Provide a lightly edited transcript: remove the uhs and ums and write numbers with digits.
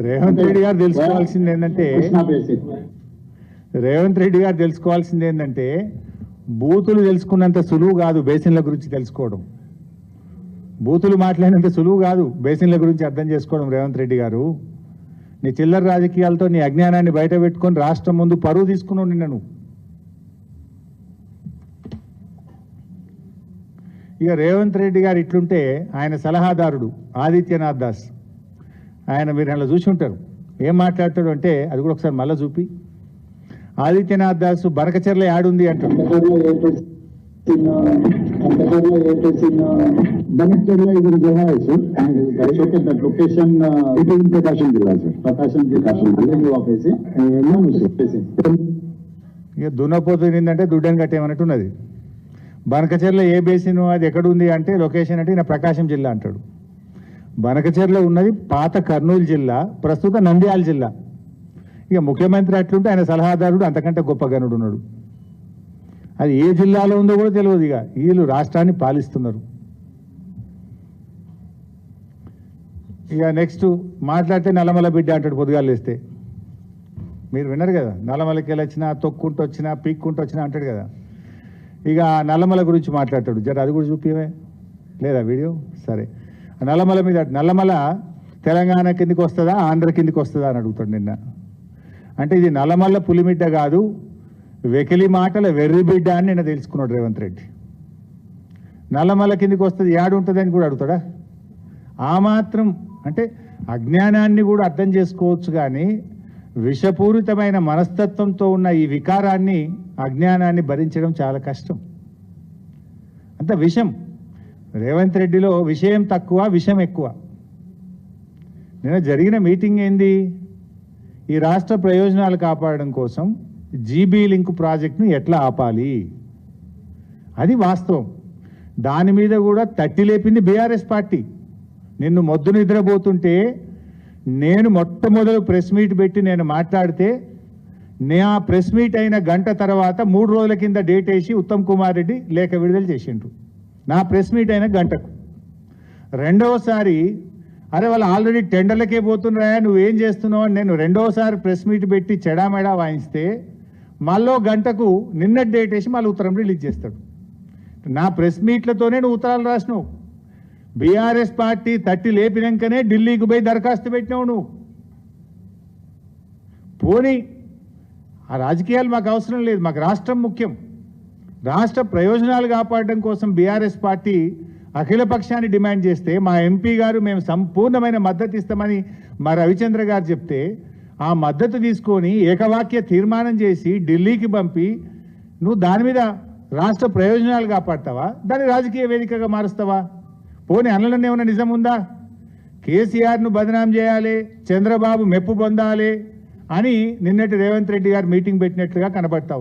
రేవంత్ రెడ్డి గారు తెలుసుకోవాల్సింది ఏంటంటే బూతులు తెలుసుకున్నంత సులువు కాదు బేసిన్ల గురించి తెలుసుకోవడం. బూతులు మాట్లాడినంత సులువు కాదు బేసిన్ల గురించి అర్థం చేసుకోవడం. రేవంత్ రెడ్డి గారు, నీ చిల్లర రాజకీయాలతో నీ అజ్ఞానాన్ని బయట పెట్టుకొని రాష్ట్రం ముందు పరువు తీసుకున్నావు నిన్న నువ్వు. ఇక రేవంత్ రెడ్డి గారు ఇట్లుంటే ఆయన సలహాదారుడు ఆదిత్యనాథ్ దాస్, ఆయన మీరు అలా చూసి ఉంటారు, ఏం మాట్లాడతాడు అంటే అది కూడా ఒకసారి మళ్ళీ చూపి. ఆదిత్యనాథ్ దాస్ బనకచెర్ల యాడుంది అంటాడు. Banakcherla is in Goa, sir. And look at that location. It is in Prakasham Jilla, sir. Prakasham Jilla office. No, sir. ఇక దున్నపోతు ఏంటంటే దుడ్డని కట్టేమన్నట్టున్నది. బనకచెర్ల ఏ బేసిన్ అది ఎక్కడుంది అంటే లొకేషన్ అంటే నా ప్రకాశం జిల్లా అంటాడు. బనకచెర్ల ఉన్నది పాత కర్నూలు జిల్లా, ప్రస్తుత నంద్యాల జిల్లా. ఇక ముఖ్యమంత్రి అట్లుంటే ఆయన సలహాదారుడు అంతకంటే గొప్ప గనుడు ఉన్నాడు. అది ఏ జిల్లాలో ఉందో కూడా తెలియదు. ఇక వీళ్ళు రాష్ట్రాన్ని పాలిస్తున్నారు. ఇక నెక్స్ట్ మాట్లాడితే నల్లమల బిడ్డ అంటాడు పొద్దుగాలు లేస్తే. మీరు విన్నారు కదా, నల్లమలకి వెళ్ళొచ్చినా తొక్కుంటూ వచ్చినా పీక్కుంటూ వచ్చినా అంటాడు కదా. ఇక నల్లమల గురించి మాట్లాడతాడు. జర అది కూడా చూపివే లేదా వీడియో? సరే, నల్లమల మీద నల్లమల తెలంగాణ కిందికి వస్తుందా ఆంధ్ర కిందికి వస్తుందా అని అడుగుతాడు నిన్న. అంటే ఇది నల్లమల్ల పులిమిడ్డ కాదు, వెకిలి మాటల వెర్రి బిడ్డ అని నిన్న తెలుసుకున్నాడు రేవంత్ రెడ్డి. నల్లమల్ల కిందికి వస్తుంది యాడుంటుంది అని కూడా అడుగుతాడా? ఆ మాత్రం అంటే అజ్ఞానాన్ని కూడా అర్థం చేసుకోవచ్చు, కానీ విషపూరితమైన మనస్తత్వంతో ఉన్న ఈ వికారాన్ని అజ్ఞానాన్ని భరించడం చాలా కష్టం. అంత విషం. రేవంత్ రెడ్డిలో విషయం తక్కువ, విషం ఎక్కువ. నిన్న జరిగిన మీటింగ్ ఏంది? ఈ రాష్ట్ర ప్రయోజనాలు కాపాడడం కోసం జీబీ లింక్ ప్రాజెక్టును ఎట్లా ఆపాలి, అది వాస్తవం. దాని మీద కూడా తట్టి లేపింది బీఆర్ఎస్ పార్టీ. నిన్ను మొద్దు నిద్రపోతుంటే నేను మొట్టమొదలు ప్రెస్ మీట్ పెట్టి నేను మాట్లాడితే ఆ ప్రెస్ మీట్ అయిన గంట తర్వాత 3 రోజుల కింద డేట్ వేసి ఉత్తమ్ కుమార్ రెడ్డి లేఖ విడుదల చేసిండ్రు. నా ప్రెస్ మీట్ అయిన గంటకు. రెండవసారి అరే వాళ్ళు ఆల్రెడీ టెండర్లకే పోతున్నారా, నువ్వేం చేస్తున్నావు అని నేను రెండవసారి ప్రెస్ మీట్ పెట్టి చెడామెడా వాయిస్తే మళ్ళీ గంటకు నిన్న డేట్ వేసి మళ్ళీ ఉత్తరం రిలీజ్ చేస్తాడు. నా ప్రెస్ మీట్లతోనే నువ్వు ఉత్తరాలు రాసినావు. బీఆర్ఎస్ పార్టీ తట్టి లేపినాకనే ఢిల్లీకి పోయి దరఖాస్తు పెట్టినావు నువ్వు. పోనీ ఆ రాజకీయాలు మాకు అవసరం లేదు, మాకు రాష్ట్రం ముఖ్యం. రాష్ట్ర ప్రయోజనాలు కాపాడడం కోసం బీఆర్ఎస్ పార్టీ అఖిల పక్షాన్ని డిమాండ్ చేస్తే మా ఎంపీ గారు మేము సంపూర్ణమైన మద్దతు ఇస్తామని మా రవిచంద్ర గారు చెప్తే ఆ మద్దతు తీసుకొని ఏకవాక్య తీర్మానం చేసి ఢిల్లీకి పంపి నువ్వు దాని మీద రాష్ట్ర ప్రయోజనాలు కాపాడతావా, దాన్ని రాజకీయ వేదికగా మారుస్తావా? పోనీ అనలనే ఏమైనా నిజం ఉందా? కేసీఆర్ను బదనాం చేయాలి, చంద్రబాబు మెప్పు పొందాలి అని నిన్నటి రేవంత్ రెడ్డి గారు మీటింగ్ పెట్టినట్లుగా కనబడతావు.